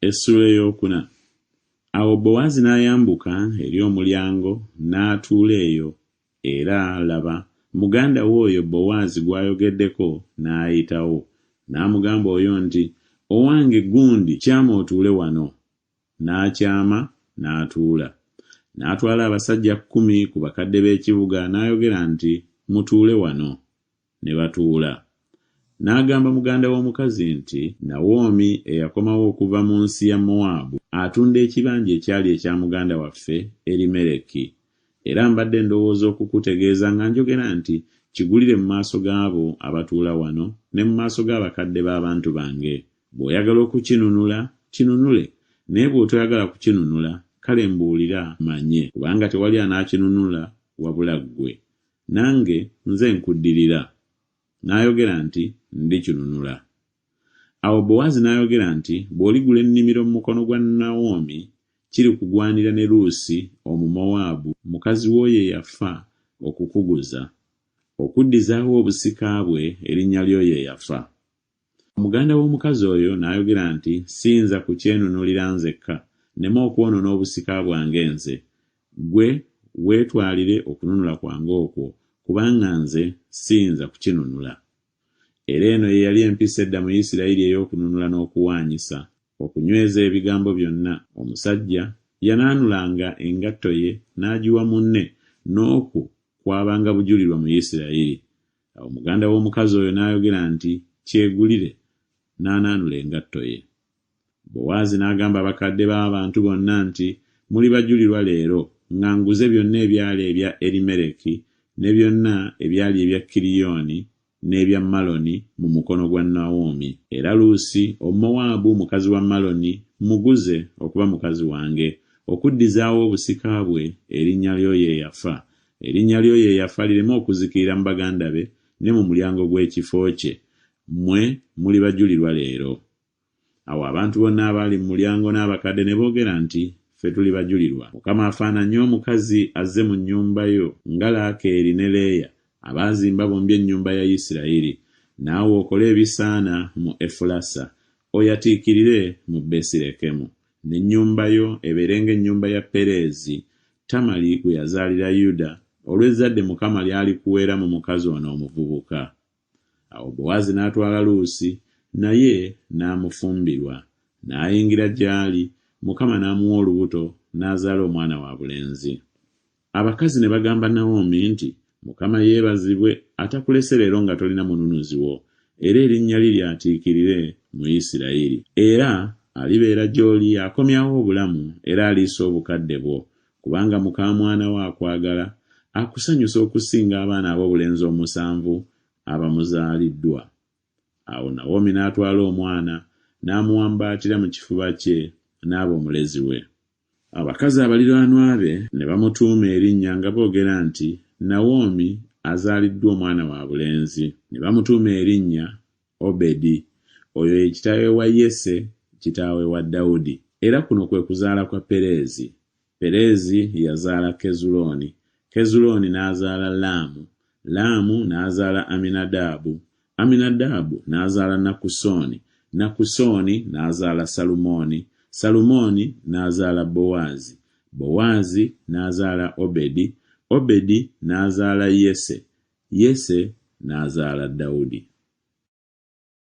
Essula eyokuna. Awo Bowaazi n'ayambuka eri omulyango n'atuula eyo, era laba muganda we oyo Bowaazi gw'ayogeddeko n'ayitawo, n'amugamba oyo nti, "Owange gundi kyama otuule wano." N'akyama n'atuula. N'atwala abasajja 10 ku bakadde b'ekibuga n'ayogera nti, "Mutuule wano." Ne batuula. N'agamba muganda w'omukazi nti, "Nawomi eyakomawo okuva mu nsi ya Mowaabu atunda ekibanja ekyali ekya muganda waffe Erimereki. Era mbadde ndowooza okukutegeeza nga njogera nti kigulire mu maaso gaabo abatuula wano ne mu maaso g'abakadde b'abantu bange. Bw'oyagala okukinunula, kinunule, naye bw'otoyagala kukinunula, kale mbuulira manye, kubanga tewali anaakinunula wabula ggwe. Nange nze nkuddirira." N'ayogera nti, "Ndikinunula." Awo Bowaazi n'ayogera nti, "Bw'oligula ennimiro mu mukono gwa Nawomi, kiri kugwanira ne Luusi Omumowaabu, mukazi w'oyo eyafa, okukuguza, okuddizaawo obusika bwe erinnya ly'oyo eyafa." Omuganda w'omukazi oyo n'ayogera nti, "Siyinza kukyenunulira nzekka, nneme okwonoona obusika bwange nze. Ggwe weetwalire okununula kwange okwo, kubanga nze siyinza kukinunula." Era eno ye yali empisa edda mu Isirayiri ey'okununula n'okuwaanyisa, okunyweza ebigambo byonna. Omusajja yanaanulanga engatto ye n'agiwa munne, n'okwo kwabanga bujulirwa mu Isirayiri. Awo muganda w'omukazi oyo n'ayogera nti, "Kyegulire," n'anaanula engatto ye. Bowaazi n'agamba abakadde b'abantu bonna nti, "Muli bajulirwa leero nga nguze byonna ebyali ebya Erimereki ne byonna ebyali ebya Kiriyoni n'ebya Maloni mu mukono gwa Nawomi. Era Luusi Omumowaabu mukazi wa Maloni muguze okuba mukazi wange, okuddizaawo obusika bwe erinnya ly'oyo eyafa. Erinnya ly'oyo eyafa lireme okuzikirira mu baganda be ne mu mulyango gw'ekifo kye. Mmwe muli bajulirwa leero." Awo abantu bonna abaali mu mulyango n'abakadde ne boogera nti, "Ffe tuli bajulirwa. Mukama afaananye omukazi azze mu nnyumba yo nga Laakeeri ne Leeya abaazimba bombi ennyumba ya Isirayiri. Naawe okole ebisaana mu Efulasa, oyatiikirire mu Besirekemu, n'ennyumba yo ebeere ng'ennyumba ya Pereezi, Tamali gwe yazaalira Yuda, olw'ezzadde Mukama lyali kuweera mu mukazi ono omuvubuka." Awo Bowaazi n'atwala Luusi, naye n'amufumbirwa, n'ayingira gy'ali, Mukama n'amuwa olubuto, n'azaala omwana wabulenzi. Abakazi ne bagamba Nawomi nti, "Mukama yeebazibwe atakulese leero nga tolina mununuzi wo, era erinnya lye lyatiikirire mu Isirayiri. Era alibeera gy'oli akomyawo obulamu era aliisa obukadde bwo, kubanga muka mwana we akwagala, akusanyusa okusinga abaana ab'obulenzi 7 abamuzaaliddwa." Awo Nawomi n'atwala omwana n'amuwambaatira mu kifuba kye n'aba omulezi we. Abakazi abaliraanwa be ne bamutuuma erinnya nga boogera nti, "Nawomi azaaliddwa omwana wabulenzi." Ne bamutuuma erinnya Obedi. Oyo ye kitaawe wa Yese, kitaawe wa Dawudi. Era kuno kwe kuzaala kwa Pereezi. Pereezi yazaala Kezuloni. Kezuloni n'azaala Laamu. Laamu n'azaala Aminadaabu. Aminadaabu n'azaala Nakusoni. Nakusoni n'azaala Salumooni. Salumooni n'azaala Bowaazi. Bowaazi n'azaala Obedi. Obedi n'azaala Yese. Yese n'azaala Dawudi.